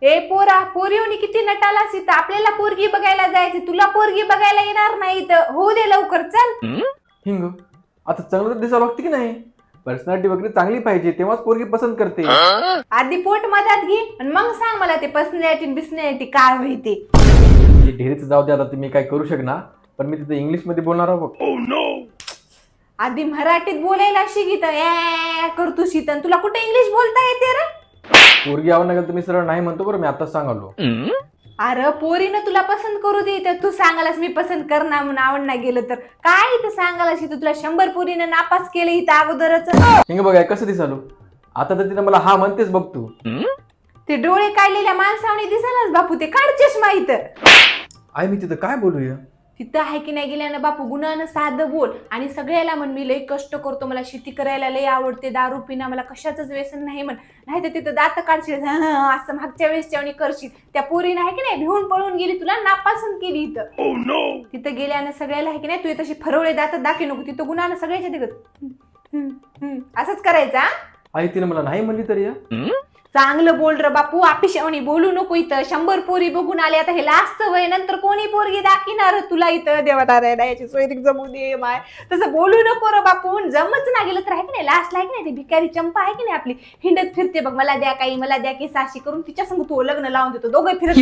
ए पोरा पोरीवनी किती नटाला सीता आपल्याला पोरगी बघायला जायचं तुला पोरगी बघायला येणार नाही तर होऊ दे लवकर चल. हिंग आता चांगलं तर दिसायला लागते की नाही. पर्सनॅलिटी वगैरे चांगली पाहिजे तेव्हाच पोरगी पसंत करते. आधी पोट मधात घे आणि मग सांग मला ते पर्सनॅलिटी बिसनॅलिटी काय होते. जे ढेरीचं जाऊ दे, आता तुम्ही काय करू शकणार, पण मी तिथे इंग्लिश मध्ये बोलणार आहोत. आधी मराठीत बोलायला शिकित करतो शीतन तुला कुठे इंग्लिश बोलता येते रे. पोरगी आवड नका तुम्ही सरळ नाही म्हणतो बरं, मी आताच सांगालो. अरे पोरीनं तुला पसंत करू दे तर तू सांगालास मी पसंत करणार म्हणून आवड नाही गेलं तर काय इथं सांगालास इथं तुला 100 पोरीनं नापास केलं इथं अगोदरच. हिंग बघाय कसं दिसालो आता, तर तिने मला हा म्हणतेच बघ तू. ते डोळे काढलेल्या माणसावणी दिसालाच बापू ते काढ चष्मा इथं. आई मी तिथं काय बोलूया. तिथं आहे की नाही गेल्यानं बापू गुणानं साधं बोल आणि सगळ्याला म्हण मी लई कष्ट करतो मला शेती करायला लई आवडते दारू पिणं मला कशाचंच व्यसन नाही म्हण. नाही तर तिथं दात काढशील असं मागच्या वेळेस जेवणी करशील. त्या पोरीनं आहे की नाही भिवून पळून गेली तुला नापसंत केली इथं. तिथं गेल्यानं सगळ्याला आहे की नाही तू तशी फरवळे दात दाखवू नको तिथं गुणानं सगळ्याच्या दिगत असंच करायचा. आई तिने मला नाही म्हणली तरी या. चांगलं बोल र बापू आपिशावणी बोलू नको इथं 100 पोरी बघून आले आता हे लास्ट वय नंतर कोणी पोरगी दाखिणार तुला इथं देवाला याची सोयरीक जमू दे माय तसं बोलू नको र बापू जमच ना गेलं तर आहे की नाही लास्ट आहे की नाही ती भिकारी चंपा आहे की नाही आपली हिंडत फिरते बघ मला द्या काही मला द्या की साशी करून तिच्या संग तू लग्न लावून देतो दोघं फिरत